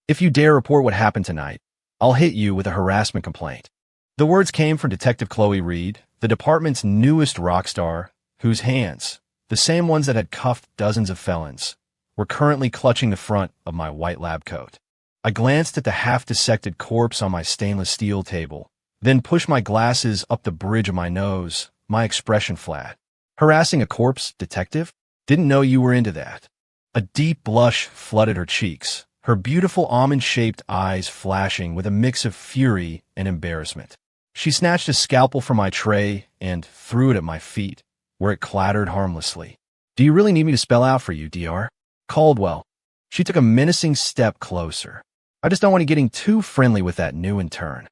If you dare report what happened tonight, I'll hit you with a harassment complaint." The words came from Detective Chloe Reed, the department's newest rock star, whose hands, the same ones that had cuffed dozens of felons, were currently clutching the front of my white lab coat. I glanced at the half-dissected corpse on my stainless steel table, then pushed my glasses up the bridge of my nose, my expression flat. "Harassing a corpse, detective? Didn't know you were into that." A deep blush flooded her cheeks, her beautiful almond-shaped eyes flashing with a mix of fury and embarrassment. She snatched a scalpel from my tray and threw it at my feet, where it clattered harmlessly. "Do you really need me to spell out for you, Dr. Caldwell?" She took a menacing step closer. "I just don't want you getting too friendly with that new intern."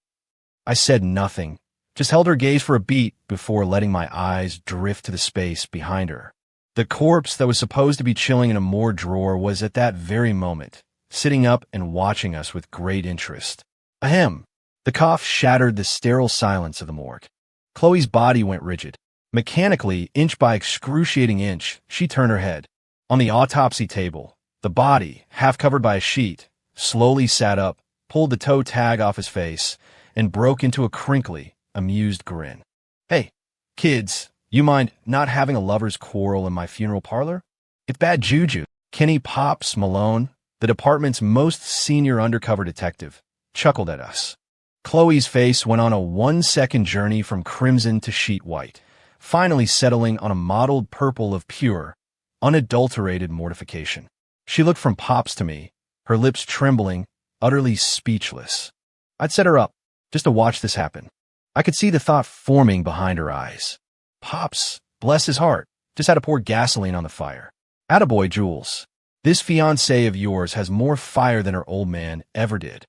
I said nothing, just held her gaze for a beat before letting my eyes drift to the space behind her. The corpse that was supposed to be chilling in a morgue drawer was at that very moment sitting up and watching us with great interest. Ahem. The cough shattered the sterile silence of the morgue. Chloe's body went rigid. Mechanically, inch by excruciating inch, she turned her head. On the autopsy table, the body, half covered by a sheet, slowly sat up, pulled the toe tag off his face, and broke into a crinkly, amused grin. "Hey, kids, you mind not having a lover's quarrel in my funeral parlor? It's bad juju." Kenny Pops Malone, the department's most senior undercover detective, chuckled at us. Chloe's face went on a 1-second journey from crimson to sheet white, finally settling on a mottled purple of pure, unadulterated mortification. She looked from Pops to me, her lips trembling, utterly speechless. I'd set her up, just to watch this happen. I could see the thought forming behind her eyes. Pops, bless his heart, just had to pour gasoline on the fire. "Attaboy, Jules. This fiancé of yours has more fire than her old man ever did."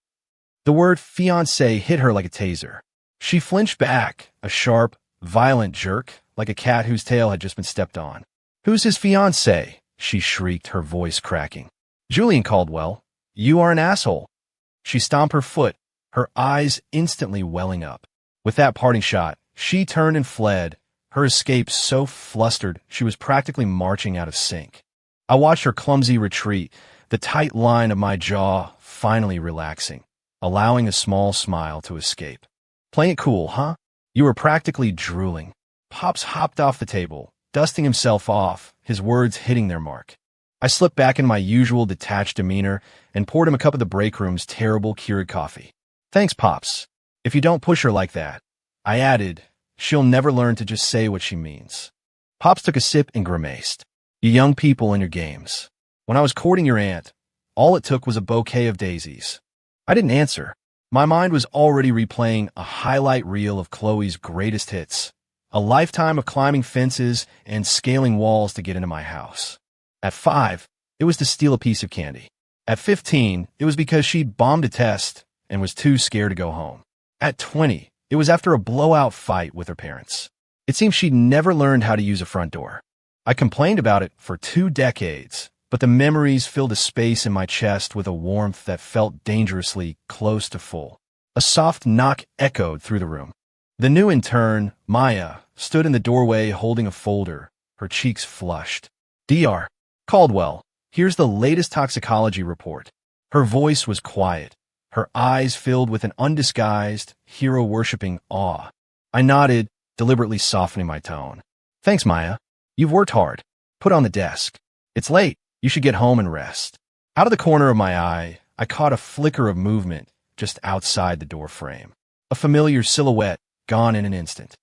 The word fiancé hit her like a taser. She flinched back, a sharp, violent jerk, like a cat whose tail had just been stepped on. "Who's his fiancé?" she shrieked, her voice cracking. "Julian Caldwell. You are an asshole." She stomped her foot, her eyes instantly welling up. With that parting shot, she turned and fled, her escape so flustered she was practically marching out of sync. I watched her clumsy retreat, the tight line of my jaw finally relaxing, allowing a small smile to escape. "Playing it cool, huh? You were practically drooling." Pops hopped off the table, dusting himself off, his words hitting their mark. I slipped back in my usual detached demeanor and poured him a cup of the break room's terrible Keurig coffee. "Thanks, Pops. If you don't push her like that," I added, "she'll never learn to just say what she means." Pops took a sip and grimaced. "You young people and your games. When I was courting your aunt, all it took was a bouquet of daisies." I didn't answer. My mind was already replaying a highlight reel of Chloe's greatest hits, a lifetime of climbing fences and scaling walls to get into my house. At 5, it was to steal a piece of candy. At 15, it was because she'd bombed a test and was too scared to go home. At 20, it was after a blowout fight with her parents. It seemed she'd never learned how to use a front door. I complained about it for 2 decades, but the memories filled a space in my chest with a warmth that felt dangerously close to full. A soft knock echoed through the room. The new intern, Maya, stood in the doorway holding a folder, her cheeks flushed. "Dr. Caldwell, here's the latest toxicology report." Her voice was quiet, her eyes filled with an undisguised, hero-worshipping awe. I nodded, deliberately softening my tone. "Thanks, Maya. You've worked hard. Put on the desk. It's late. You should get home and rest." Out of the corner of my eye, I caught a flicker of movement just outside the door frame. A familiar silhouette, gone in an instant.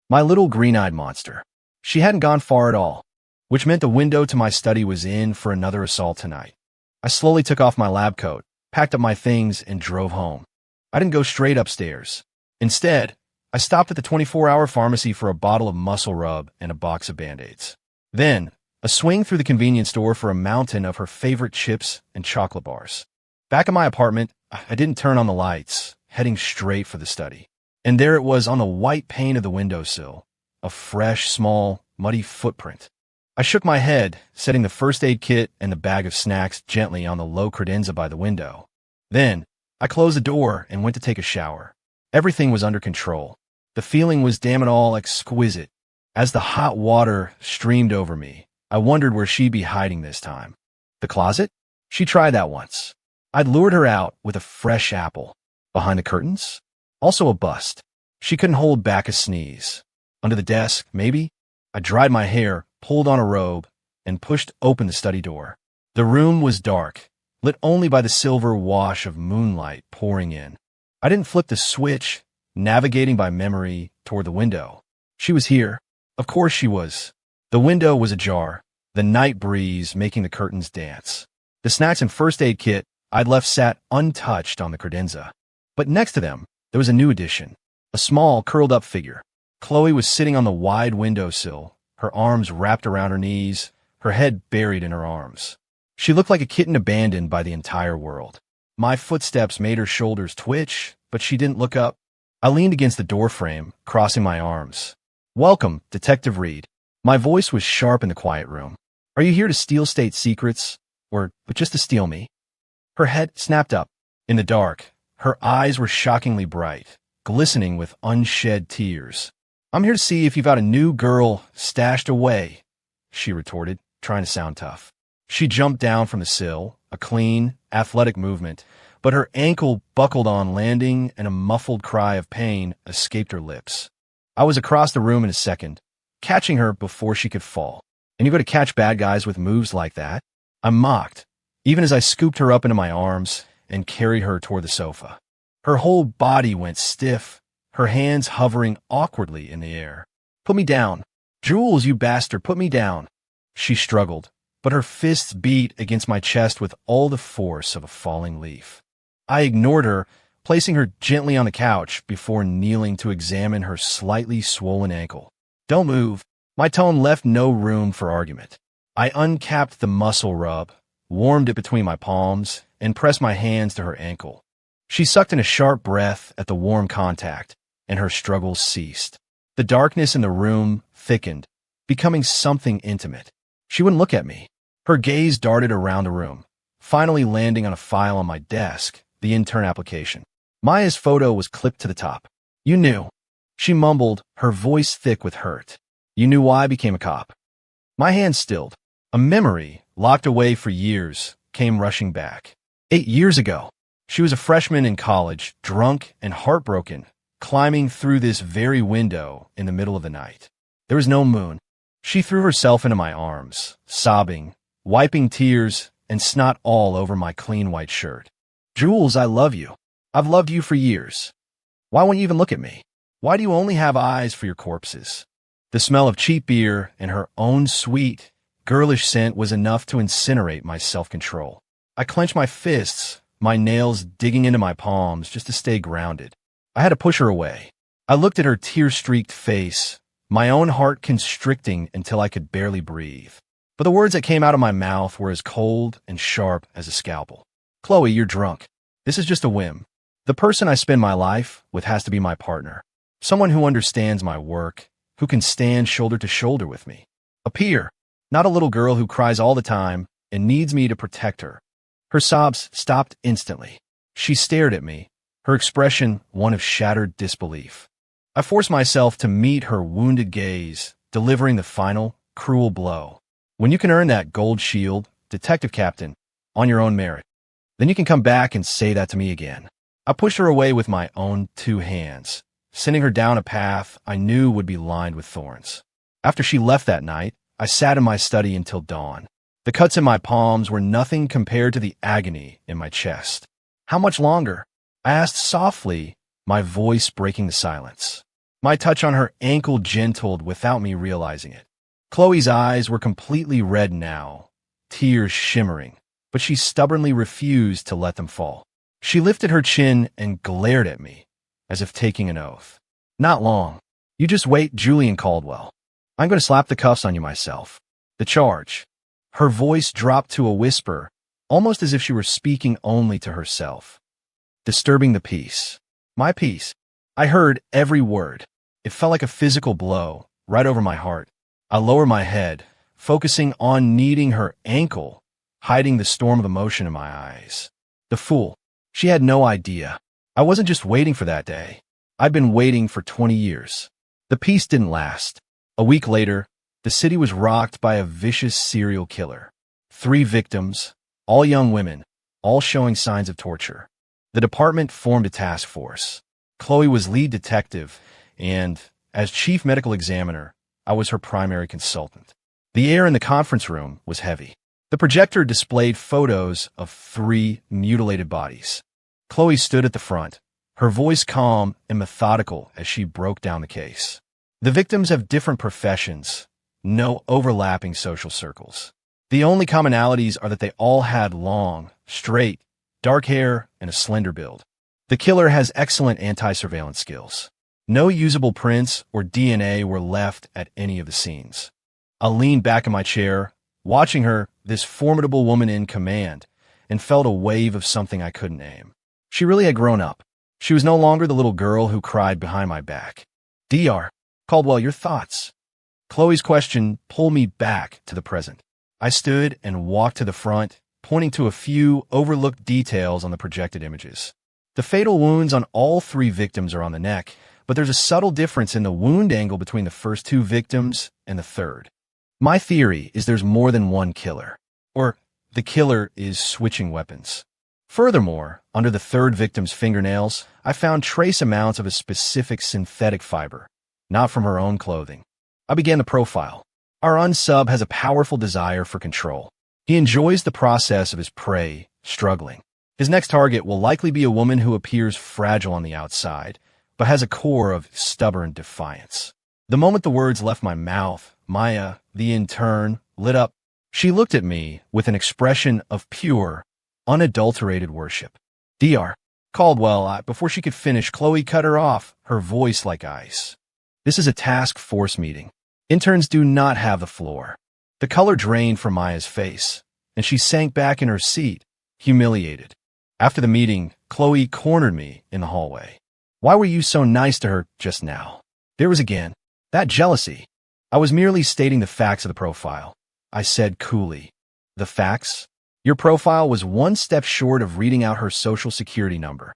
My little green-eyed monster. She hadn't gone far at all, which meant the window to my study was in for another assault tonight. I slowly took off my lab coat, packed up my things, and drove home. I didn't go straight upstairs. Instead, I stopped at the 24-hour pharmacy for a bottle of muscle rub and a box of Band-Aids. Then, a swing through the convenience store for a mountain of her favorite chips and chocolate bars. Back in my apartment, I didn't turn on the lights, heading straight for the study. And there it was on the white pane of the windowsill, a fresh, small, muddy footprint. I shook my head, setting the first aid kit and the bag of snacks gently on the low credenza by the window. Then, I closed the door and went to take a shower. Everything was under control. The feeling was damn it all exquisite. As the hot water streamed over me, I wondered where she'd be hiding this time. The closet? She tried that once. I'd lured her out with a fresh apple. Behind the curtains? Also a bust. She couldn't hold back a sneeze. Under the desk, maybe? I dried my hair, pulled on a robe, and pushed open the study door. The room was dark, lit only by the silver wash of moonlight pouring in. I didn't flip the switch, navigating by memory toward the window. She was here. Of course she was. The window was ajar, the night breeze making the curtains dance. The snacks and first aid kit I'd left sat untouched on the credenza. But next to them, there was a new addition. A small, curled-up figure. Chloe was sitting on the wide windowsill, her arms wrapped around her knees, her head buried in her arms. She looked like a kitten abandoned by the entire world. My footsteps made her shoulders twitch, but she didn't look up. I leaned against the doorframe, crossing my arms. "Welcome, Detective Reed." My voice was sharp in the quiet room. "Are you here to steal state secrets? Or just to steal me?" Her head snapped up. In the dark, her eyes were shockingly bright, glistening with unshed tears. "I'm here to see if you've got a new girl stashed away," she retorted, trying to sound tough. She jumped down from the sill, a clean, athletic movement, but her ankle buckled on landing and a muffled cry of pain escaped her lips. I was across the room in a second, catching her before she could fall. "And you go to catch bad guys with moves like that?" I mocked, even as I scooped her up into my arms and carried her toward the sofa. Her whole body went stiff, her hands hovering awkwardly in the air. "Put me down. Jules, you bastard, put me down." She struggled, but her fists beat against my chest with all the force of a falling leaf. I ignored her, placing her gently on the couch before kneeling to examine her slightly swollen ankle. "Don't move." My tone left no room for argument. I uncapped the muscle rub, warmed it between my palms, and pressed my hands to her ankle. She sucked in a sharp breath at the warm contact, and her struggles ceased. The darkness in the room thickened, becoming something intimate. She wouldn't look at me. Her gaze darted around the room, finally landing on a file on my desk, the intern application. Maya's photo was clipped to the top. "You knew," she mumbled, her voice thick with hurt. "You knew why I became a cop." My hands stilled. A memory, locked away for years, came rushing back. 8 years ago, she was a freshman in college, drunk and heartbroken, climbing through this very window in the middle of the night. There was no moon. She threw herself into my arms, sobbing, wiping tears and snot all over my clean white shirt. "Jules, I love you. I've loved you for years. Why won't you even look at me? Why do you only have eyes for your corpses?" The smell of cheap beer and her own sweet, girlish scent was enough to incinerate my self-control. I clenched my fists, my nails digging into my palms just to stay grounded. I had to push her away. I looked at her tear-streaked face, my own heart constricting until I could barely breathe. But the words that came out of my mouth were as cold and sharp as a scalpel. "Chloe, you're drunk. This is just a whim. The person I spend my life with has to be my partner. Someone who understands my work, who can stand shoulder to shoulder with me. A peer, not a little girl who cries all the time and needs me to protect her." Her sobs stopped instantly. She stared at me, her expression one of shattered disbelief. I forced myself to meet her wounded gaze, delivering the final, cruel blow. "When you can earn that gold shield, detective captain, on your own merit, then you can come back and say that to me again." I pushed her away with my own 2 hands, sending her down a path I knew would be lined with thorns. After she left that night, I sat in my study until dawn. The cuts in my palms were nothing compared to the agony in my chest. "How much longer?" I asked softly, my voice breaking the silence. My touch on her ankle gentled without me realizing it. Chloe's eyes were completely red now, tears shimmering, but she stubbornly refused to let them fall. She lifted her chin and glared at me, as if taking an oath. "Not long. You just wait, Julian Caldwell. I'm going to slap the cuffs on you myself. The charge." Her voice dropped to a whisper, almost as if she were speaking only to herself. "Disturbing the peace. My peace." I heard every word. It felt like a physical blow, right over my heart. I lowered my head, focusing on kneading her ankle, hiding the storm of emotion in my eyes. The fool. She had no idea. I wasn't just waiting for that day. I'd been waiting for 20 years. The peace didn't last. A week later, the city was rocked by a vicious serial killer. 3 victims, all young women, all showing signs of torture. The department formed a task force. Chloe was lead detective, and, as chief medical examiner, I was her primary consultant. The air in the conference room was heavy. The projector displayed photos of 3 mutilated bodies. Chloe stood at the front, her voice calm and methodical as she broke down the case. The victims have different professions, no overlapping social circles. The only commonalities are that they all had long, straight, dark hair and a slender build. The killer has excellent anti-surveillance skills. No usable prints or DNA were left at any of the scenes. I leaned back in my chair, watching her, this formidable woman in command, and felt a wave of something I couldn't name. She really had grown up. She was no longer the little girl who cried behind my back. Dr. Caldwell, your thoughts? Chloe's question pulled me back to the present. I stood and walked to the front, pointing to a few overlooked details on the projected images. The fatal wounds on all 3 victims are on the neck, but there's a subtle difference in the wound angle between the first 2 victims and the third. My theory is there's more than one killer, or the killer is switching weapons. Furthermore, under the third victim's fingernails, I found trace amounts of a specific synthetic fiber, not from her own clothing. I began the profile. Our unsub has a powerful desire for control. He enjoys the process of his prey struggling. His next target will likely be a woman who appears fragile on the outside, but has a core of stubborn defiance. The moment the words left my mouth, Maya, the intern, lit up. She looked at me with an expression of pure, unadulterated worship. Dr. Caldwell, before she could finish, Chloe cut her off, her voice like ice. This is a task force meeting. Interns do not have the floor. The color drained from Maya's face, and she sank back in her seat, humiliated. After the meeting, Chloe cornered me in the hallway. Why were you so nice to her just now? There was again that jealousy. I was merely stating the facts of the profile. I said coolly. The facts? Your profile was one step short of reading out her social security number.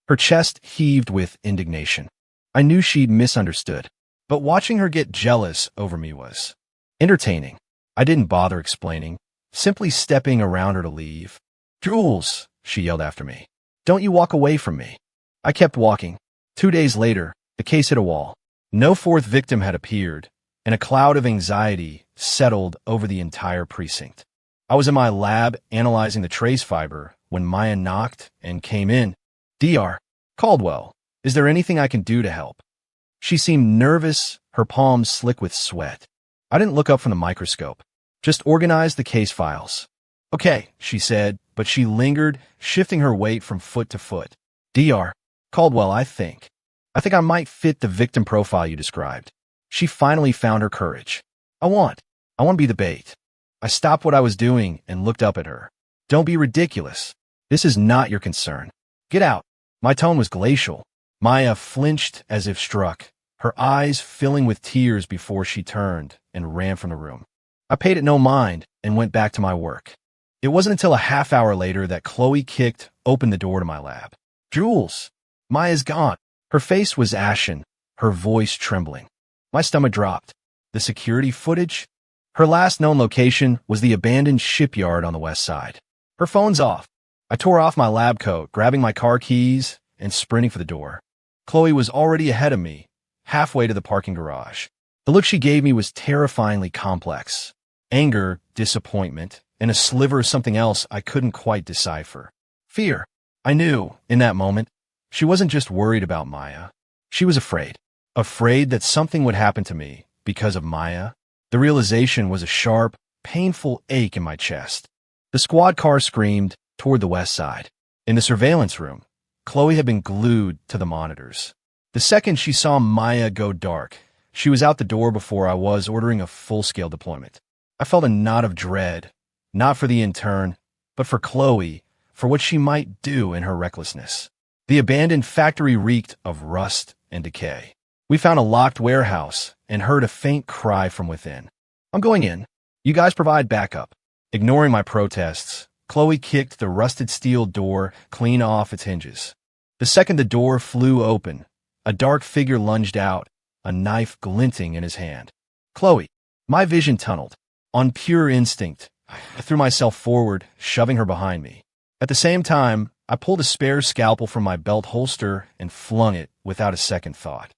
Her chest heaved with indignation. I knew she'd misunderstood, but watching her get jealous over me was entertaining. I didn't bother explaining, simply stepping around her to leave. Jules, she yelled after me. Don't you walk away from me. I kept walking. 2 days later, the case hit a wall. No fourth victim had appeared, and a cloud of anxiety settled over the entire precinct. I was in my lab analyzing the trace fiber when Maya knocked and came in. Dr. Caldwell, is there anything I can do to help? She seemed nervous, her palms slick with sweat. I didn't look up from the microscope, just organized the case files. Okay, she said, but she lingered, shifting her weight from foot to foot. Dr. Caldwell, I think I might fit the victim profile you described. She finally found her courage. I want to be the bait. I stopped what I was doing and looked up at her. Don't be ridiculous. This is not your concern. Get out. My tone was glacial. Maya flinched as if struck, her eyes filling with tears before she turned and ran from the room. I paid it no mind and went back to my work. It wasn't until a half hour later that Chloe kicked open the door to my lab. Jules, Maya's gone. Her face was ashen, her voice trembling. My stomach dropped. The security footage? Her last known location was the abandoned shipyard on the west side. Her phone's off. I tore off my lab coat, grabbing my car keys and sprinting for the door. Chloe was already ahead of me, halfway to the parking garage. The look she gave me was terrifyingly complex. Anger, disappointment, and a sliver of something else I couldn't quite decipher. Fear. I knew, in that moment, she wasn't just worried about Maya. She was afraid. Afraid that something would happen to me because of Maya. The realization was a sharp, painful ache in my chest. The squad car screamed toward the west side. In the surveillance room, Chloe had been glued to the monitors. The second she saw Maya go dark, she was out the door before I was, ordering a full-scale deployment. I felt a knot of dread, not for the intern, but for Chloe, for what she might do in her recklessness. The abandoned factory reeked of rust and decay. We found a locked warehouse and heard a faint cry from within. I'm going in. You guys provide backup. Ignoring my protests, Chloe kicked the rusted steel door clean off its hinges. The second the door flew open, a dark figure lunged out, a knife glinting in his hand. Chloe, my vision tunneled. On pure instinct, I threw myself forward, shoving her behind me. At the same time, I pulled a spare scalpel from my belt holster and flung it without a second thought.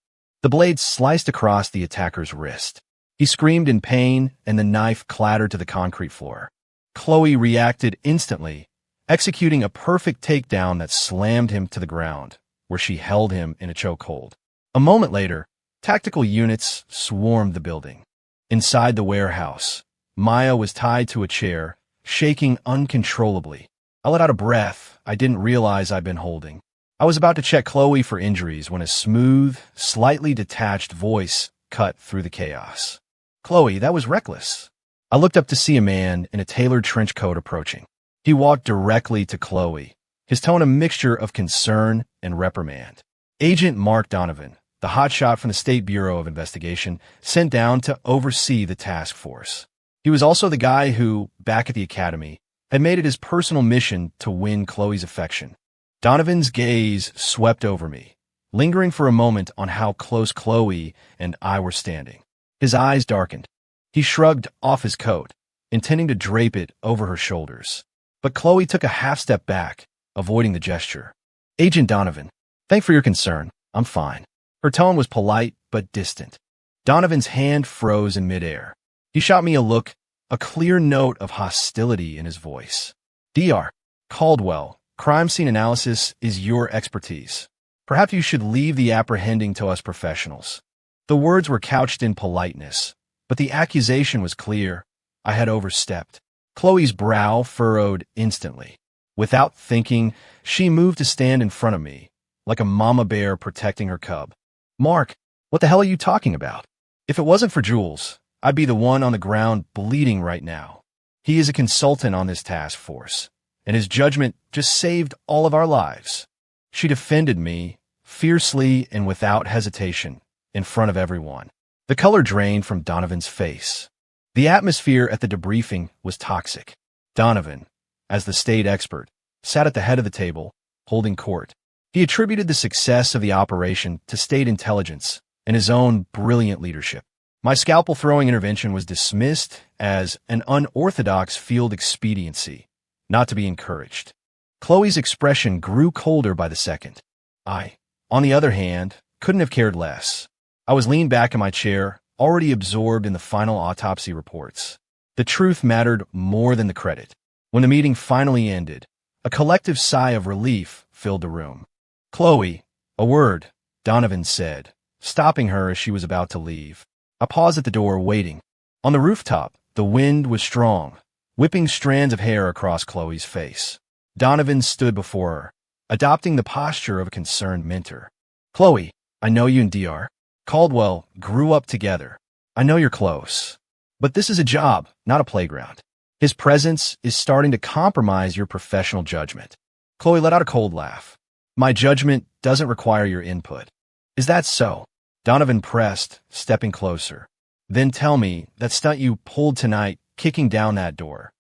The blade sliced across the attacker's wrist. He screamed in pain, and the knife clattered to the concrete floor. Chloe reacted instantly, executing a perfect takedown that slammed him to the ground, where she held him in a chokehold. A moment later, tactical units swarmed the building. Inside the warehouse, Maya was tied to a chair, shaking uncontrollably. I let out a breath I didn't realize I'd been holding. I was about to check Chloe for injuries when a smooth, slightly detached voice cut through the chaos. "Chloe, that was reckless." I looked up to see a man in a tailored trench coat approaching. He walked directly to Chloe, his tone a mixture of concern and reprimand. Agent Mark Donovan, the hotshot from the State Bureau of Investigation, sent down to oversee the task force. He was also the guy who, back at the academy, had made it his personal mission to win Chloe's affection. Donovan's gaze swept over me, lingering for a moment on how close Chloe and I were standing. His eyes darkened. He shrugged off his coat, intending to drape it over her shoulders. But Chloe took a half step back, avoiding the gesture. "Agent Donovan, thanks for your concern. I'm fine." Her tone was polite but distant. Donovan's hand froze in midair. He shot me a look, a clear note of hostility in his voice. "Dr. Caldwell, crime scene analysis is your expertise. Perhaps you should leave the apprehending to us professionals." The words were couched in politeness, but the accusation was clear. I had overstepped. Chloe's brow furrowed instantly. Without thinking, she moved to stand in front of me, like a mama bear protecting her cub. "Mark, what the hell are you talking about? If it wasn't for Jules, I'd be the one on the ground bleeding right now. He is a consultant on this task force, and his judgment just saved all of our lives." She defended me, fiercely and without hesitation, in front of everyone. The color drained from Donovan's face. The atmosphere at the debriefing was toxic. Donovan, as the state expert, sat at the head of the table, holding court. He attributed the success of the operation to state intelligence and his own brilliant leadership. My scalpel-throwing intervention was dismissed as an unorthodox field expediency, not to be encouraged. Chloe's expression grew colder by the second. I, on the other hand, couldn't have cared less. I was leaned back in my chair, already absorbed in the final autopsy reports. The truth mattered more than the credit. When the meeting finally ended, a collective sigh of relief filled the room. "Chloe, a word," Donovan said, stopping her as she was about to leave. I paused at the door, waiting. On the rooftop, the wind was strong, whipping strands of hair across Chloe's face. Donovan stood before her, adopting the posture of a concerned mentor. "Chloe, I know you and Dr. Caldwell grew up together. I know you're close. But this is a job, not a playground. His presence is starting to compromise your professional judgment." Chloe let out a cold laugh. "My judgment doesn't require your input." "Is that so?" Donovan pressed, stepping closer. "Then tell me, that stunt you pulled tonight, kicking down that door,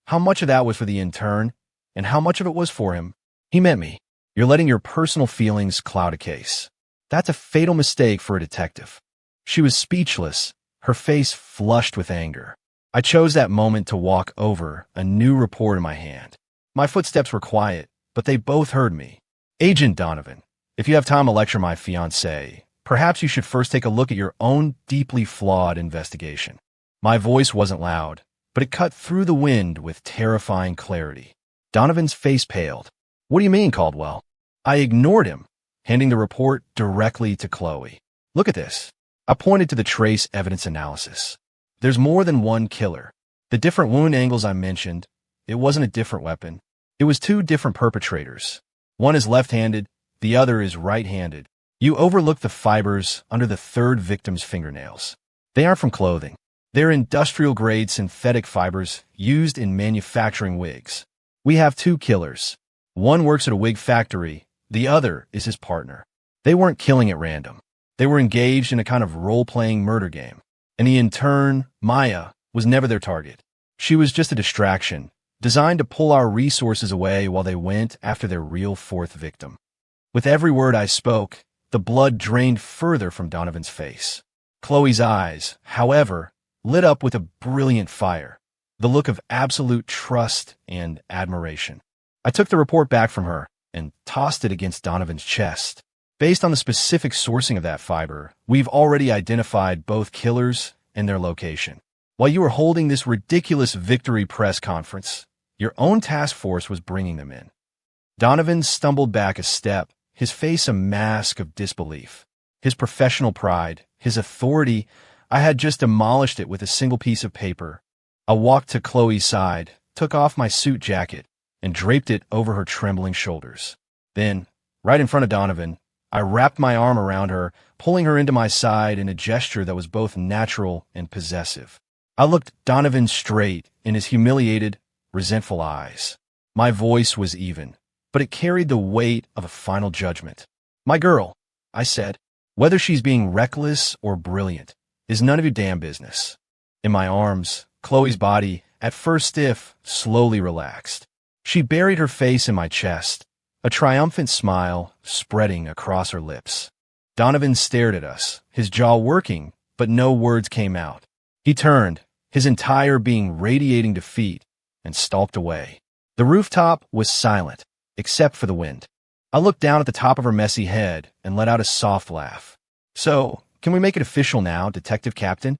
how much of that was for the intern, and how much of it was for him?" "He meant me. You're letting your personal feelings cloud a case. That's a fatal mistake for a detective." She was speechless, her face flushed with anger. I chose that moment to walk over, a new report in my hand. My footsteps were quiet, but they both heard me. "Agent Donovan, if you have time to lecture my fiancée, perhaps you should first take a look at your own deeply flawed investigation." My voice wasn't loud, but it cut through the wind with terrifying clarity. Donovan's face paled. "What do you mean, Caldwell?" I ignored him, handing the report directly to Chloe. "Look at this." I pointed to the trace evidence analysis. "There's more than one killer. The different wound angles I mentioned, it wasn't a different weapon. It was two different perpetrators. One is left-handed, the other is right-handed. You overlooked the fibers under the third victim's fingernails. They aren't from clothing. They're industrial-grade synthetic fibers used in manufacturing wigs. We have two killers. One works at a wig factory, the other is his partner. They weren't killing at random. They were engaged in a kind of role-playing murder game. And the intern, Maya, was never their target. She was just a distraction, designed to pull our resources away while they went after their real fourth victim." With every word I spoke, the blood drained further from Donovan's face. Chloe's eyes, however, lit up with a brilliant fire, the look of absolute trust and admiration. I took the report back from her and tossed it against Donovan's chest. Based on the specific sourcing of that fiber, we've already identified both killers and their location. While you were holding this ridiculous victory press conference, your own task force was bringing them in. Donovan stumbled back a step, his face a mask of disbelief. His professional pride, his authority, I had just demolished it with a single piece of paper. I walked to Chloe's side, took off my suit jacket, and draped it over her trembling shoulders. Then, right in front of Donovan, I wrapped my arm around her, pulling her into my side in a gesture that was both natural and possessive. I looked Donovan straight in his humiliated, resentful eyes. My voice was even, but it carried the weight of a final judgment. "My girl," I said, "whether she's being reckless or brilliant is none of your damn business." In my arms, Chloe's body, at first stiff, slowly relaxed. She buried her face in my chest, a triumphant smile spreading across her lips. Donovan stared at us, his jaw working, but no words came out. He turned, his entire being radiating defeat, and stalked away. The rooftop was silent, except for the wind. I looked down at the top of her messy head and let out a soft laugh. "So, can we make it official now, Detective Captain?"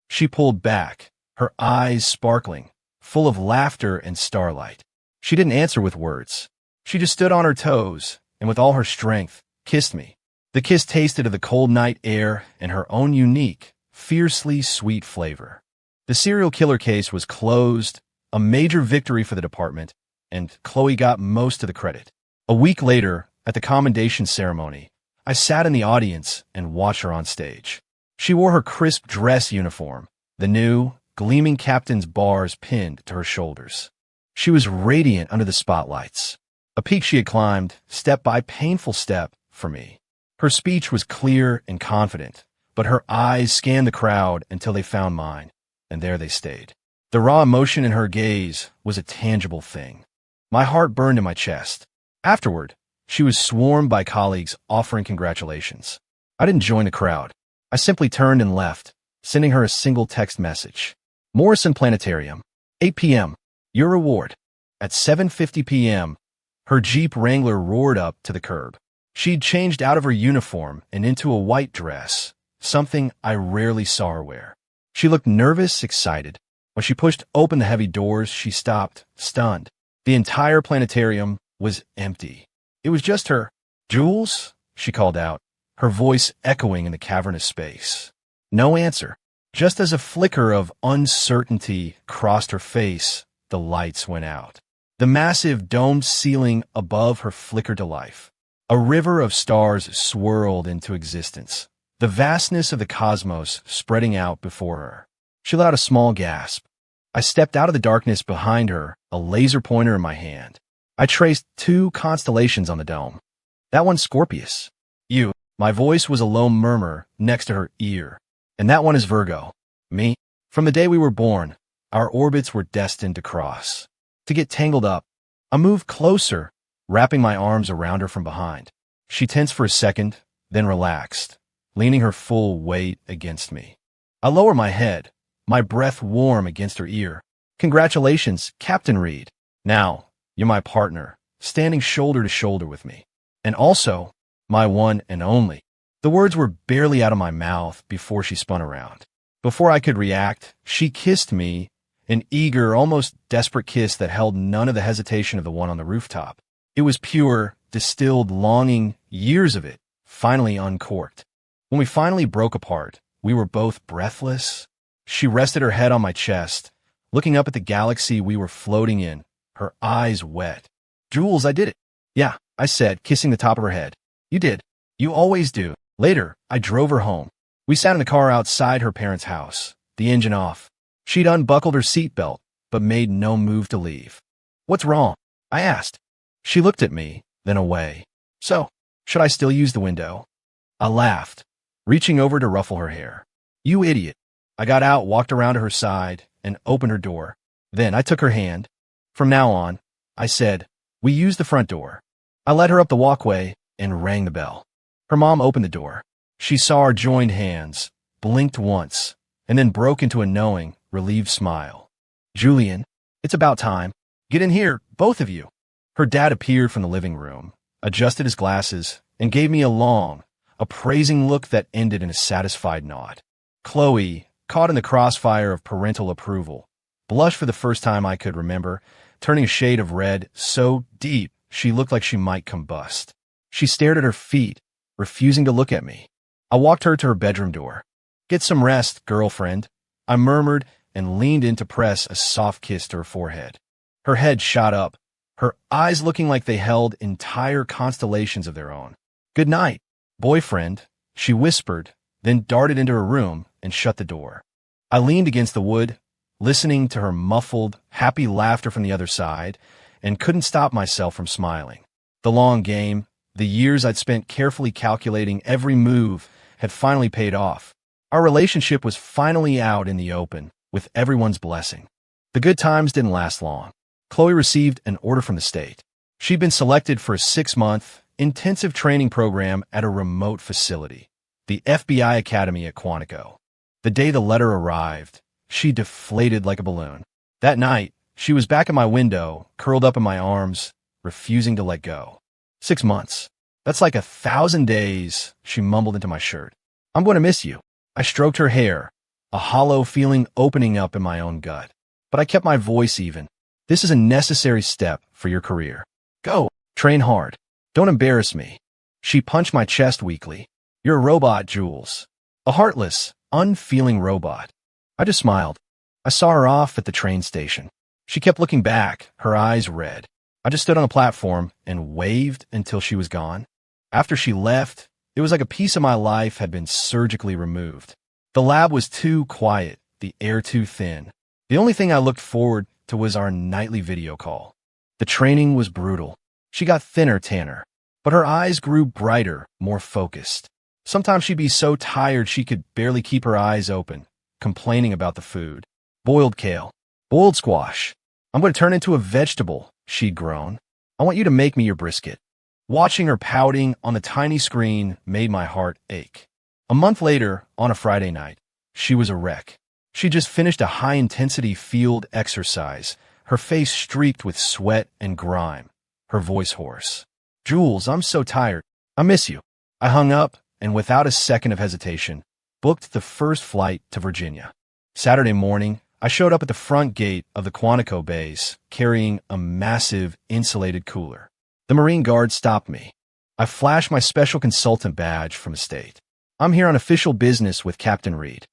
She pulled back, her eyes sparkling, full of laughter and starlight. She didn't answer with words. She just stood on her toes, and with all her strength, kissed me. The kiss tasted of the cold night air and her own unique, fiercely sweet flavor. The serial killer case was closed, a major victory for the department, and Chloe got most of the credit. A week later, at the commendation ceremony, I sat in the audience and watched her on stage. She wore her crisp dress uniform, the new, gleaming captain's bars pinned to her shoulders. She was radiant under the spotlights, a peak she had climbed, step by painful step, for me. Her speech was clear and confident, but her eyes scanned the crowd until they found mine, and there they stayed. The raw emotion in her gaze was a tangible thing. My heart burned in my chest. Afterward, she was swarmed by colleagues offering congratulations. I didn't join the crowd. I simply turned and left, sending her a single text message. "Morrison Planetarium, 8 p.m. Your reward." At 7:50 p.m., her Jeep Wrangler roared up to the curb. She'd changed out of her uniform and into a white dress, something I rarely saw her wear. She looked nervous, excited. When she pushed open the heavy doors, she stopped, stunned. The entire planetarium was empty. It was just her. "Jules?" she called out, her voice echoing in the cavernous space. No answer. Just as a flicker of uncertainty crossed her face, the lights went out. The massive domed ceiling above her flickered to life. A river of stars swirled into existence, the vastness of the cosmos spreading out before her. She let out a small gasp. I stepped out of the darkness behind her, a laser pointer in my hand. I traced 2 constellations on the dome. "That one's Scorpius." "You." My voice was a low murmur next to her ear. "And that one is Virgo." "Me." From the day we were born, our orbits were destined to cross, to get tangled up. I moved closer, wrapping my arms around her from behind. She tensed for a second, then relaxed, leaning her full weight against me. I lowered my head, my breath warm against her ear. "Congratulations, Captain Reed. Now, you're my partner, standing shoulder to shoulder with me. And also, my one and only." The words were barely out of my mouth before she spun around. Before I could react, she kissed me, an eager, almost desperate kiss that held none of the hesitation of the one on the rooftop. It was pure, distilled longing, years of it, finally uncorked. When we finally broke apart, we were both breathless. She rested her head on my chest, looking up at the galaxy we were floating in, her eyes wet. "Jules, I did it." "Yeah," I said, kissing the top of her head. "You did. You always do." Later, I drove her home. We sat in the car outside her parents' house, the engine off. She'd unbuckled her seatbelt, but made no move to leave. "What's wrong?" I asked. She looked at me, then away. "So, should I still use the window?" I laughed, reaching over to ruffle her hair. "You idiot." I got out, walked around to her side, and opened her door. Then I took her hand. "From now on," I said, "we use the front door." I led her up the walkway and rang the bell. Her mom opened the door. She saw our joined hands, blinked once, and then broke into a knowing, relieved smile. "Julian, it's about time. Get in here, both of you." Her dad appeared from the living room, adjusted his glasses, and gave me a long, appraising look that ended in a satisfied nod. Chloe, caught in the crossfire of parental approval, blushed for the first time I could remember, turning a shade of red so deep she looked like she might combust. She stared at her feet, refusing to look at me. I walked her to her bedroom door. "Get some rest, girlfriend," I murmured and leaned in to press a soft kiss to her forehead. Her head shot up, her eyes looking like they held entire constellations of their own. "Good night, boyfriend," she whispered, then darted into her room and shut the door. I leaned against the wood, listening to her muffled, happy laughter from the other side, and couldn't stop myself from smiling. The long game, the years I'd spent carefully calculating every move, had finally paid off. Our relationship was finally out in the open, with everyone's blessing. The good times didn't last long. Chloe received an order from the state. She'd been selected for a 6-month, intensive training program at a remote facility, the FBI Academy at Quantico. The day the letter arrived, she deflated like a balloon. That night, she was back at my window, curled up in my arms, refusing to let go. 6 months. That's like 1,000 days, she mumbled into my shirt. "I'm going to miss you." I stroked her hair, a hollow feeling opening up in my own gut. But I kept my voice even. "This is a necessary step for your career. Go, train hard. Don't embarrass me." She punched my chest weakly. "You're a robot, Jules. A heartless, unfeeling robot." I just smiled. I saw her off at the train station. She kept looking back, her eyes red. I just stood on the platform and waved until she was gone. After she left, it was like a piece of my life had been surgically removed. The lab was too quiet, the air too thin. The only thing I looked forward to was our nightly video call. The training was brutal. She got thinner, tanner, but her eyes grew brighter, more focused. Sometimes she'd be so tired she could barely keep her eyes open, complaining about the food. "Boiled kale. Boiled squash. I'm going to turn into a vegetable," she'd groan. "I want you to make me your brisket." Watching her pouting on the tiny screen made my heart ache. A month later, on a Friday night, she was a wreck. She just finished a high-intensity field exercise, her face streaked with sweat and grime, her voice hoarse. "Jules, I'm so tired. I miss you." I hung up and, without a second of hesitation, booked the first flight to Virginia. Saturday morning, I showed up at the front gate of the Quantico base, carrying a massive insulated cooler. The Marine Guard stopped me. I flashed my special consultant badge from the state. "I'm here on official business with Captain Reed."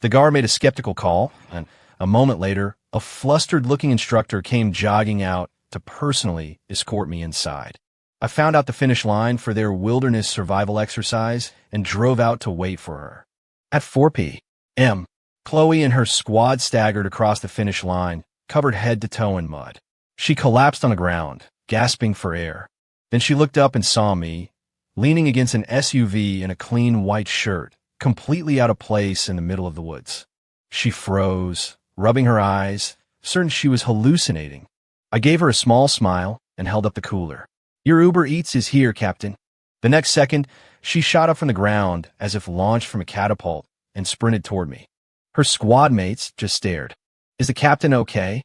The guard made a skeptical call, and a moment later, a flustered-looking instructor came jogging out to personally escort me inside. I found out the finish line for their wilderness survival exercise and drove out to wait for her. At 4 p.m., Chloe and her squad staggered across the finish line, covered head to toe in mud. She collapsed on the ground, gasping for air. Then she looked up and saw me, leaning against an SUV in a clean white shirt, completely out of place in the middle of the woods. She froze, rubbing her eyes, certain she was hallucinating. I gave her a small smile and held up the cooler. "Your Uber Eats is here, Captain." The next second, she shot up from the ground as if launched from a catapult and sprinted toward me. Her squad mates just stared. "Is the captain okay?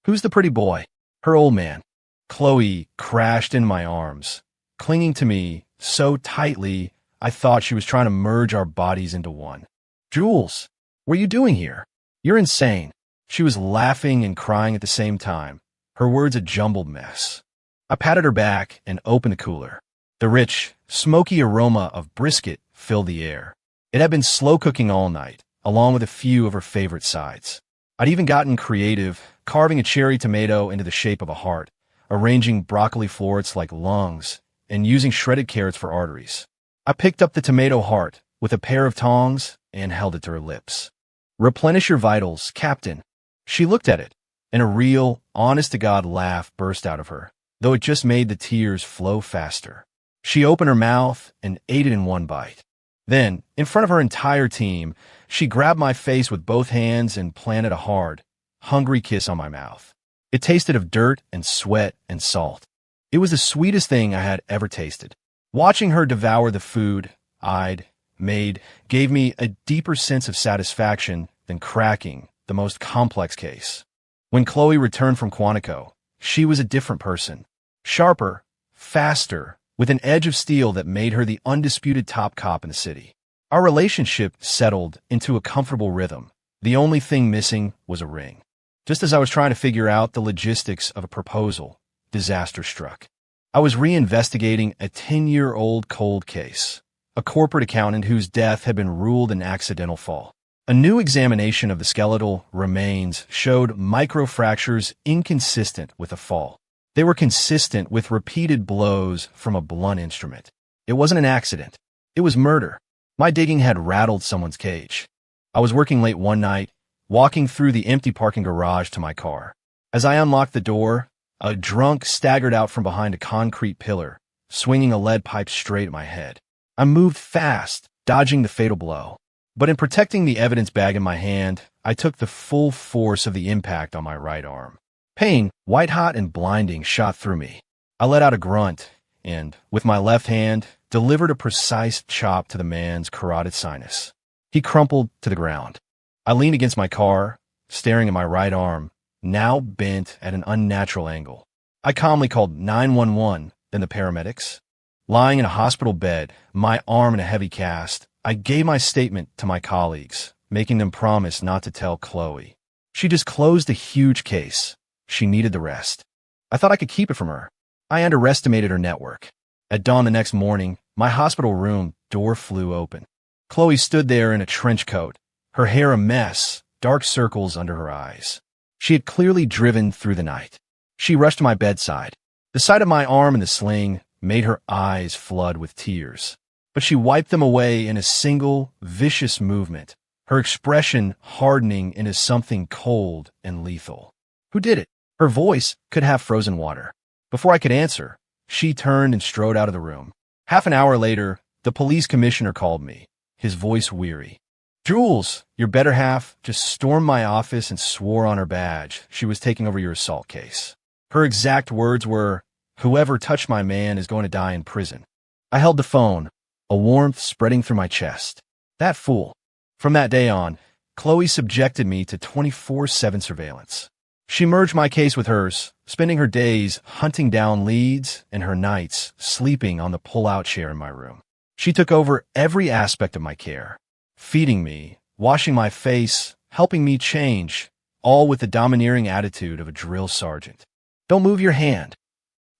Who's the pretty boy?" "Her old man." Chloe crashed in my arms, clinging to me so tightly I thought she was trying to merge our bodies into one. "Jules, what are you doing here? You're insane." She was laughing and crying at the same time, her words a jumbled mess. I patted her back and opened the cooler. The rich, smoky aroma of brisket filled the air. It had been slow cooking all night, along with a few of her favorite sides. I'd even gotten creative, carving a cherry tomato into the shape of a heart, arranging broccoli florets like lungs, and using shredded carrots for arteries. I picked up the tomato heart with a pair of tongs and held it to her lips. "Replenish your vitals, Captain." She looked at it, and a real, honest-to-God laugh burst out of her, though it just made the tears flow faster. She opened her mouth and ate it in one bite. Then, in front of her entire team, she grabbed my face with both hands and planted a hard, hungry kiss on my mouth. It tasted of dirt and sweat and salt. It was the sweetest thing I had ever tasted. Watching her devour the food I'd made gave me a deeper sense of satisfaction than cracking the most complex case. When Chloe returned from Quantico, she was a different person. Sharper, faster, with an edge of steel that made her the undisputed top cop in the city. Our relationship settled into a comfortable rhythm. The only thing missing was a ring. Just as I was trying to figure out the logistics of a proposal, disaster struck. I was reinvestigating a 10-year-old cold case, a corporate accountant whose death had been ruled an accidental fall. A new examination of the skeletal remains showed microfractures inconsistent with a fall. They were consistent with repeated blows from a blunt instrument. It wasn't an accident. It was murder. My digging had rattled someone's cage. I was working late one night, walking through the empty parking garage to my car. As I unlocked the door, a drunk staggered out from behind a concrete pillar, swinging a lead pipe straight at my head. I moved fast, dodging the fatal blow. But in protecting the evidence bag in my hand, I took the full force of the impact on my right arm. Pain, white-hot and blinding, shot through me. I let out a grunt and, with my left hand, delivered a precise chop to the man's carotid sinus. He crumpled to the ground. I leaned against my car, staring at my right arm, now bent at an unnatural angle. I calmly called 911, then the paramedics. Lying in a hospital bed, my arm in a heavy cast, I gave my statement to my colleagues, making them promise not to tell Chloe. She just closed a huge case. She needed the rest. I thought I could keep it from her. I underestimated her network. At dawn the next morning, my hospital room door flew open. Chloe stood there in a trench coat, her hair a mess, dark circles under her eyes. She had clearly driven through the night. She rushed to my bedside. The sight of my arm in the sling made her eyes flood with tears. But she wiped them away in a single, vicious movement, her expression hardening into something cold and lethal. Who did it? Her voice could have frozen water. Before I could answer, she turned and strode out of the room. Half an hour later, the police commissioner called me, his voice weary. Jules, your better half, just stormed my office and swore on her badge she was taking over your assault case. Her exact words were, "Whoever touched my man is going to die in prison." I held the phone, a warmth spreading through my chest. That fool. From that day on, Chloe subjected me to 24/7 surveillance. She merged my case with hers, spending her days hunting down leads and her nights sleeping on the pull-out chair in my room. She took over every aspect of my care, feeding me, washing my face, helping me change, all with the domineering attitude of a drill sergeant. Don't move your hand.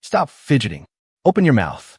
Stop fidgeting. Open your mouth.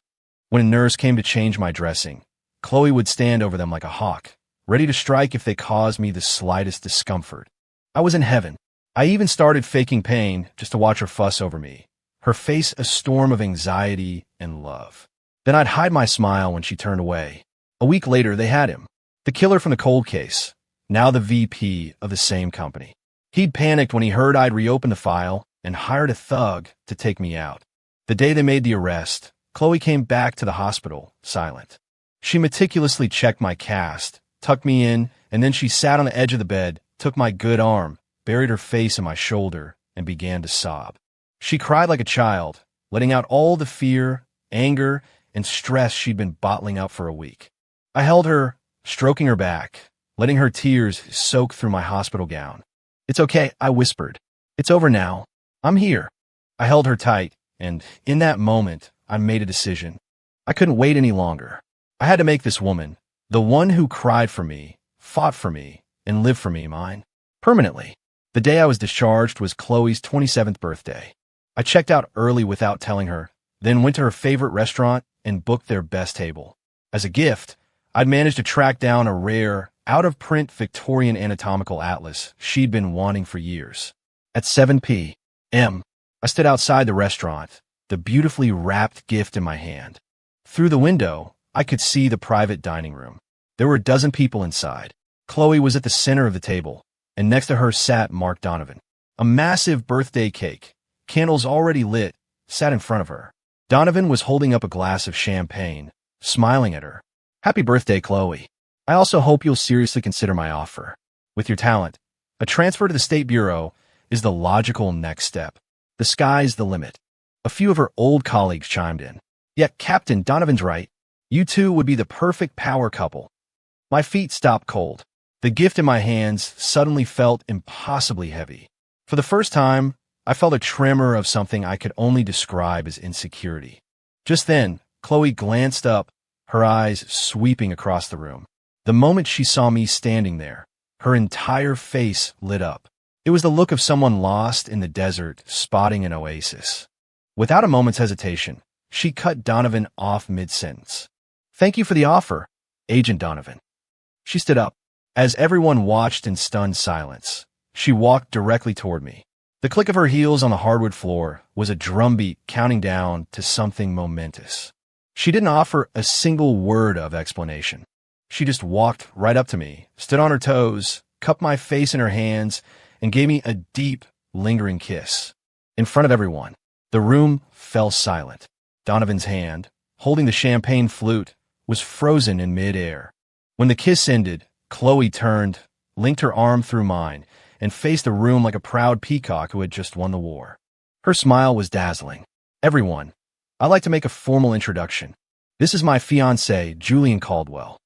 When a nurse came to change my dressing, Chloe would stand over them like a hawk, ready to strike if they caused me the slightest discomfort. I was in heaven. I even started faking pain just to watch her fuss over me, her face a storm of anxiety and love. Then I'd hide my smile when she turned away. A week later, they had him. The killer from the cold case, now the VP of the same company. He'd panicked when he heard I'd reopened the file and hired a thug to take me out. The day they made the arrest, Chloe came back to the hospital, silent. She meticulously checked my cast, tucked me in, and then she sat on the edge of the bed, took my good arm, buried her face in my shoulder, and began to sob. She cried like a child, letting out all the fear, anger, and stress she'd been bottling up for a week. I held her, stroking her back, letting her tears soak through my hospital gown. "It's okay," I whispered. "It's over now. I'm here." I held her tight, and in that moment, I made a decision. I couldn't wait any longer. I had to make this woman, the one who cried for me, fought for me, and lived for me, mine, permanently. The day I was discharged was Chloe's 27th birthday. I checked out early without telling her, then went to her favorite restaurant and booked their best table. As a gift, I'd managed to track down a rare, out-of-print Victorian anatomical atlas she'd been wanting for years. At 7 p.m., I stood outside the restaurant, the beautifully wrapped gift in my hand. Through the window, I could see the private dining room. There were a dozen people inside. Chloe was at the center of the table, and next to her sat Mark Donovan. A massive birthday cake, candles already lit, sat in front of her. Donovan was holding up a glass of champagne, smiling at her. "Happy birthday, Chloe. I also hope you'll seriously consider my offer. With your talent, a transfer to the State Bureau is the logical next step. The sky's the limit." A few of her old colleagues chimed in. "Yeah, Captain, Donovan's right. You two would be the perfect power couple." My feet stopped cold. The gift in my hands suddenly felt impossibly heavy. For the first time, I felt a tremor of something I could only describe as insecurity. Just then, Chloe glanced up, her eyes sweeping across the room. The moment she saw me standing there, her entire face lit up. It was the look of someone lost in the desert, spotting an oasis. Without a moment's hesitation, she cut Donovan off mid-sentence. "Thank you for the offer, Agent Donovan." She stood up. As everyone watched in stunned silence, she walked directly toward me. The click of her heels on the hardwood floor was a drumbeat counting down to something momentous. She didn't offer a single word of explanation. She just walked right up to me, stood on her toes, cupped my face in her hands, and gave me a deep, lingering kiss. In front of everyone, the room fell silent. Donovan's hand, holding the champagne flute, was frozen in mid-air. When the kiss ended, Chloe turned, linked her arm through mine, and faced the room like a proud peacock who had just won the war. Her smile was dazzling. "Everyone, I'd like to make a formal introduction. This is my fiancé, Julian Caldwell."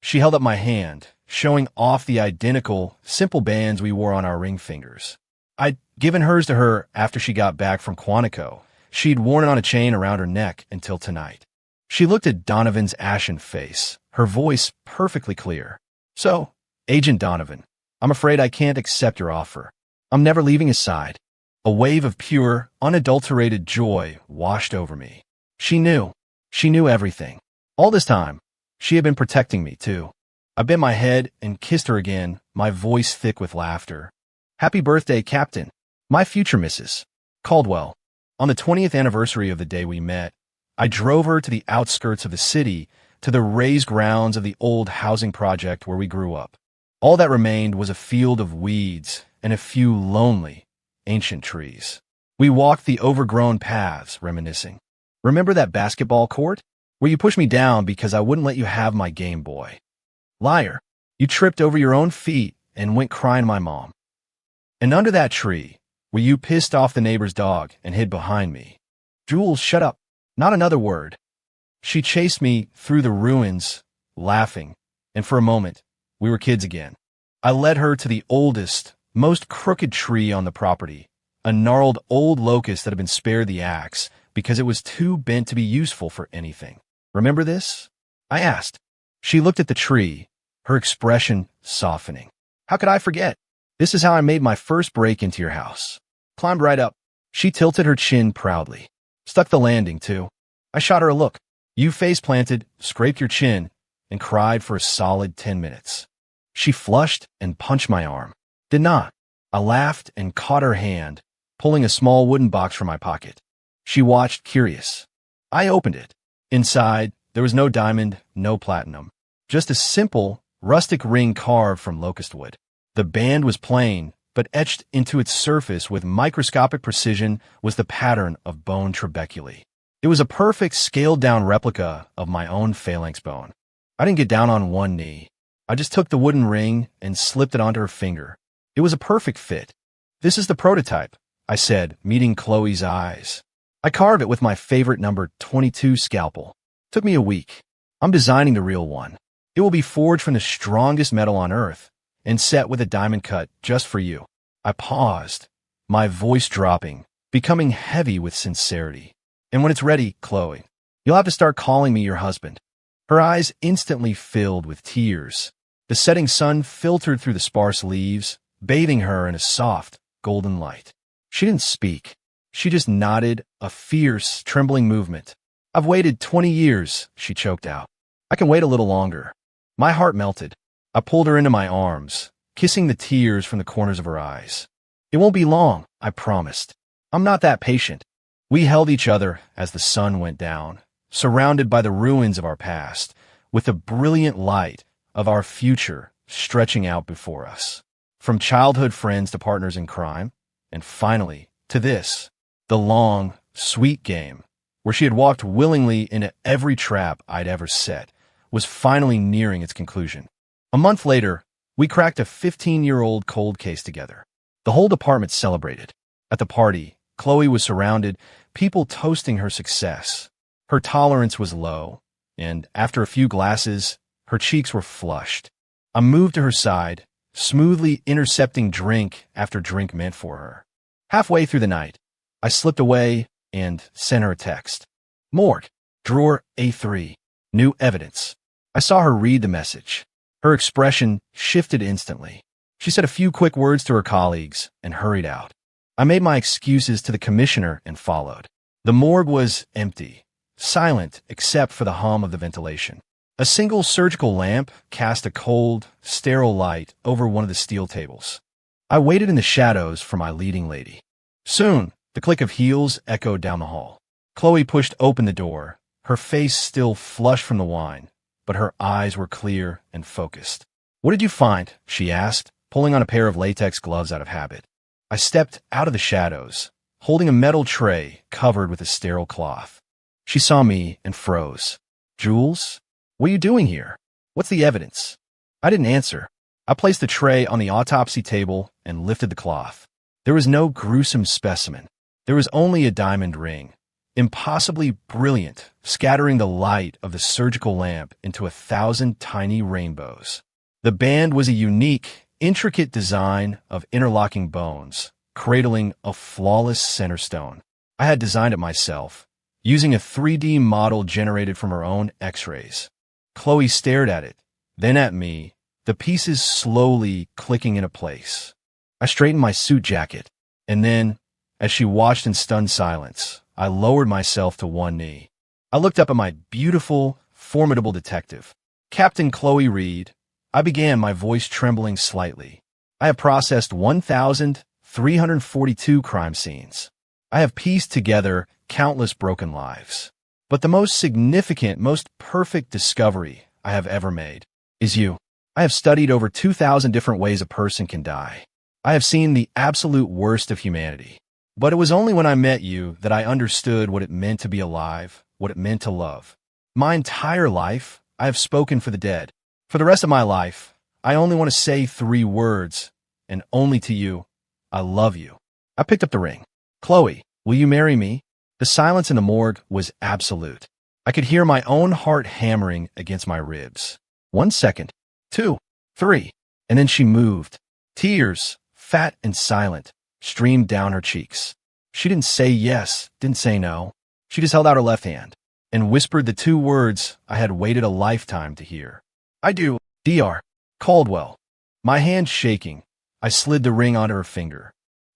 She held up my hand, showing off the identical, simple bands we wore on our ring fingers. I'd given hers to her after she got back from Quantico. She'd worn it on a chain around her neck until tonight. She looked at Donovan's ashen face, her voice perfectly clear. "So, Agent Donovan, I'm afraid I can't accept your offer. I'm never leaving his side." A wave of pure, unadulterated joy washed over me. She knew everything. All this time, she had been protecting me, too. I bent my head and kissed her again, my voice thick with laughter. "Happy birthday, Captain. My future Mrs. Caldwell." On the 20th anniversary of the day we met, I drove her to the outskirts of the city, to the raised grounds of the old housing project where we grew up. All that remained was a field of weeds and a few lonely, ancient trees. We walked the overgrown paths, reminiscing. "Remember that basketball court? Where you pushed me down because I wouldn't let you have my Game Boy. Liar, you tripped over your own feet and went crying to my mom. And under that tree, where you pissed off the neighbor's dog and hid behind me. Jules, shut up. Not another word." She chased me through the ruins, laughing, and for a moment, we were kids again. I led her to the oldest, most crooked tree on the property, a gnarled old locust that had been spared the axe because it was too bent to be useful for anything. "Remember this?" I asked. She looked at the tree, her expression softening. "How could I forget? This is how I made my first break into your house." Climbed right up. She tilted her chin proudly. Stuck the landing, too. I shot her a look. You face-planted, scraped your chin, and cried for a solid 10 minutes. She flushed and punched my arm. Did not. I laughed and caught her hand, pulling a small wooden box from my pocket. She watched, curious. I opened it. Inside, there was no diamond, no platinum. Just a simple, rustic ring carved from locust wood. The band was plain, but etched into its surface with microscopic precision was the pattern of bone trabeculae. It was a perfect scaled-down replica of my own phalanx bone. I didn't get down on one knee. I just took the wooden ring and slipped it onto her finger. It was a perfect fit. "This is the prototype," I said, meeting Chloe's eyes. "I carved it with my favorite number 22 scalpel. Took me a week. I'm designing the real one. It will be forged from the strongest metal on Earth and set with a diamond cut just for you." I paused, my voice dropping, becoming heavy with sincerity. "And when it's ready, Chloe, you'll have to start calling me your husband." Her eyes instantly filled with tears. The setting sun filtered through the sparse leaves, bathing her in a soft, golden light. She didn't speak. She just nodded, a fierce, trembling movement. "I've waited 20 years, she choked out. "I can wait a little longer." My heart melted. I pulled her into my arms, kissing the tears from the corners of her eyes. "It won't be long, I promised. I'm not that patient." We held each other as the sun went down, surrounded by the ruins of our past, with the brilliant light of our future stretching out before us. From childhood friends to partners in crime, and finally, to this, the long, sweet game, where she had walked willingly into every trap I'd ever set, was finally nearing its conclusion. A month later, we cracked a 15-year-old cold case together. The whole department celebrated. At the party, Chloe was surrounded, people toasting her success. Her tolerance was low, and after a few glasses, her cheeks were flushed. I moved to her side, smoothly intercepting drink after drink meant for her. Halfway through the night, I slipped away and sent her a text. Morgue, drawer A3, new evidence. I saw her read the message. Her expression shifted instantly. She said a few quick words to her colleagues and hurried out. I made my excuses to the commissioner and followed. The morgue was empty, silent except for the hum of the ventilation. A single surgical lamp cast a cold, sterile light over one of the steel tables. I waited in the shadows for my leading lady. Soon, the click of heels echoed down the hall. Chloe pushed open the door, her face still flushed from the wine, but her eyes were clear and focused. What did you find? She asked, pulling on a pair of latex gloves out of habit. I stepped out of the shadows, holding a metal tray covered with a sterile cloth. She saw me and froze. Jules? What are you doing here? What's the evidence? I didn't answer. I placed the tray on the autopsy table and lifted the cloth. There was no gruesome specimen. There was only a diamond ring, impossibly brilliant, scattering the light of the surgical lamp into 1,000 tiny rainbows. The band was a unique, intricate design of interlocking bones, cradling a flawless center stone. I had designed it myself, using a 3D model generated from her own X-rays. Chloe stared at it, then at me, the pieces slowly clicking into place. I straightened my suit jacket, and then, as she watched in stunned silence, I lowered myself to one knee. I looked up at my beautiful, formidable detective. Captain Chloe Reed, I began, my voice trembling slightly. I have processed 1,342 crime scenes. I have pieced together countless broken lives. But the most significant, most perfect discovery I have ever made is you. I have studied over 2,000 different ways a person can die. I have seen the absolute worst of humanity. But it was only when I met you that I understood what it meant to be alive, what it meant to love. My entire life, I have spoken for the dead. For the rest of my life, I only want to say 3 words, and only to you. I love you. I picked up the ring. Chloe, will you marry me? The silence in the morgue was absolute. I could hear my own heart hammering against my ribs. 1 second, 2, 3, and then she moved. Tears, fat and silent, streamed down her cheeks. She didn't say yes, didn't say no. She just held out her left hand and whispered the 2 words I had waited a lifetime to hear. I do, Dr. Caldwell. My hand shaking, I slid the ring onto her finger.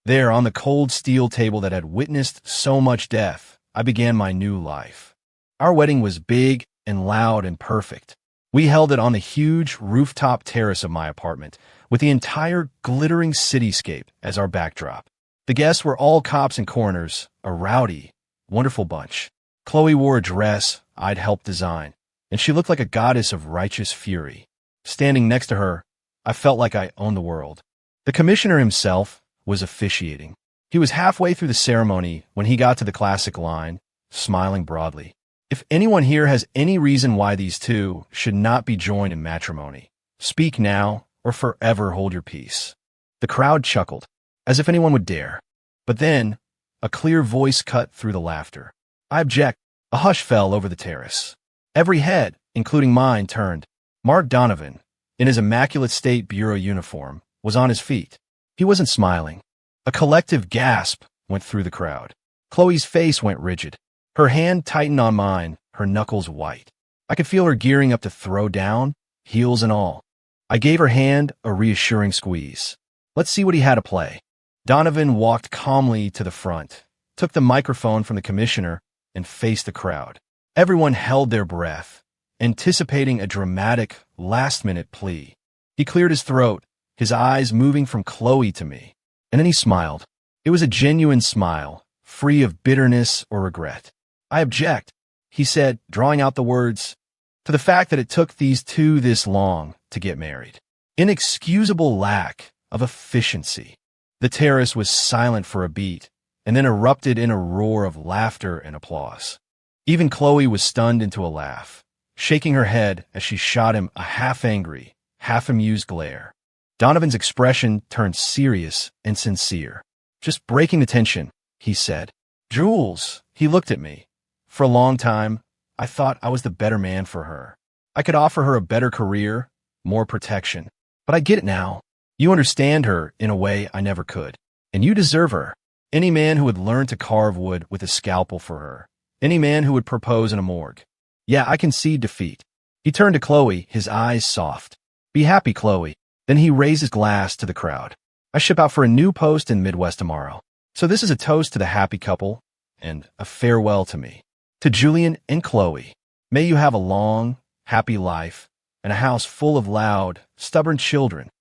There, on the cold steel table that had witnessed so much death, I began my new life. Our wedding was big and loud and perfect. We held it on the huge rooftop terrace of my apartment, with the entire glittering cityscape as our backdrop. The guests were all cops and coroners, a rowdy, wonderful bunch. Chloe wore a dress I'd helped design, and she looked like a goddess of righteous fury. Standing next to her, I felt like I owned the world. The commissioner himself was officiating. He was halfway through the ceremony when he got to the classic line, smiling broadly. If anyone here has any reason why these two should not be joined in matrimony, speak now or forever hold your peace. The crowd chuckled, as if anyone would dare. But then, a clear voice cut through the laughter. I object. A hush fell over the terrace. Every head, including mine, turned. Mark Donovan, in his Immaculate State Bureau uniform, was on his feet. He wasn't smiling. A collective gasp went through the crowd. Chloe's face went rigid. Her hand tightened on mine, her knuckles white. I could feel her gearing up to throw down, heels and all. I gave her hand a reassuring squeeze. Let's see what he had to play. Donovan walked calmly to the front, took the microphone from the commissioner, and faced the crowd. Everyone held their breath, anticipating a dramatic, last-minute plea. He cleared his throat, his eyes moving from Chloe to me. And then he smiled. It was a genuine smile, free of bitterness or regret. I object, he said, drawing out the words, to the fact that it took these two this long to get married. Inexcusable lack of efficiency. The terrace was silent for a beat, and then erupted in a roar of laughter and applause. Even Chloe was stunned into a laugh, shaking her head as she shot him a half-angry, half-amused glare. Donovan's expression turned serious and sincere. Just breaking the tension, he said. Jules, he looked at me. For a long time, I thought I was the better man for her. I could offer her a better career, more protection. But I get it now. You understand her in a way I never could. And you deserve her. Any man who would learn to carve wood with a scalpel for her. Any man who would propose in a morgue. Yeah, I concede defeat. He turned to Chloe, his eyes soft. Be happy, Chloe. Then he raised his glass to the crowd. I ship out for a new post in Midwest tomorrow. So this is a toast to the happy couple and a farewell to me. To Julian and Chloe, may you have a long, happy life and a house full of loud, stubborn children.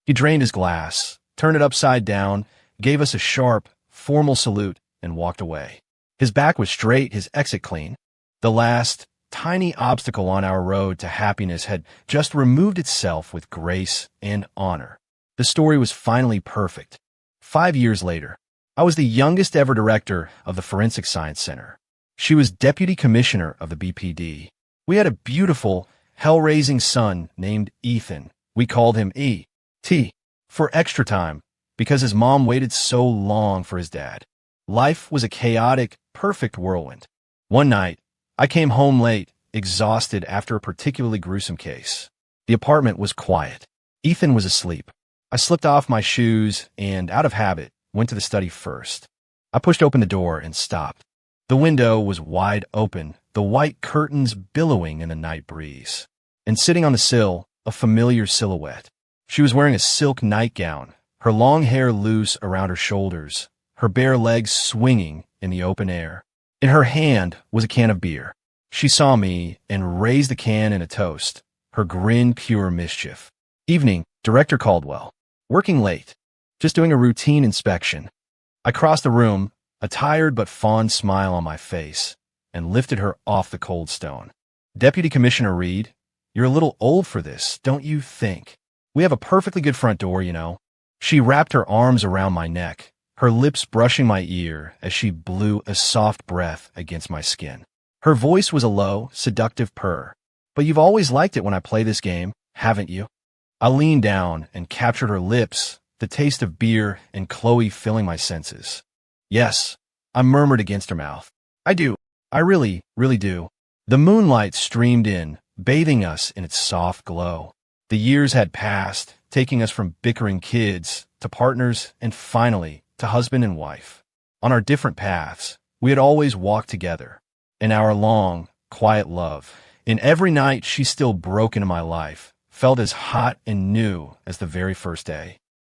He drained his glass, turned it upside down, gave us a sharp, formal salute, and walked away. His back was straight, his exit clean. The last, tiny obstacle on our road to happiness had just removed itself with grace and honor. The story was finally perfect. 5 years later, I was the youngest ever director of the Forensic Science Center. She was deputy commissioner of the BPD. We had a beautiful, hell-raising son named Ethan. We called him E.T. for extra time because his mom waited so long for his dad. Life was a chaotic, perfect whirlwind. One night, I came home late, exhausted after a particularly gruesome case. The apartment was quiet. Ethan was asleep. I slipped off my shoes and, out of habit, went to the study first. I pushed open the door and stopped. The window was wide open, the white curtains billowing in the night breeze. And sitting on the sill, a familiar silhouette. She was wearing a silk nightgown, her long hair loose around her shoulders, her bare legs swinging in the open air. In her hand was a can of beer. She saw me and raised the can in a toast, her grin pure mischief. Evening, Director Caldwell. Working late. Just doing a routine inspection. I crossed the room, a tired but fond smile on my face, and lifted her off the cold stone. Deputy Commissioner Reed, you're a little old for this, don't you think? We have a perfectly good front door, you know. She wrapped her arms around my neck, her lips brushing my ear as she blew a soft breath against my skin. Her voice was a low, seductive purr. But you've always liked it when I play this game, haven't you? I leaned down and captured her lips, the taste of beer and Chloe filling my senses. Yes, I murmured against her mouth. I do. I really, really do. The moonlight streamed in, bathing us in its soft glow. The years had passed, taking us from bickering kids to partners and finally to husband and wife. On our different paths, we had always walked together. In our long, quiet love, in every night she still broke into my life, felt as hot and new as the very first day.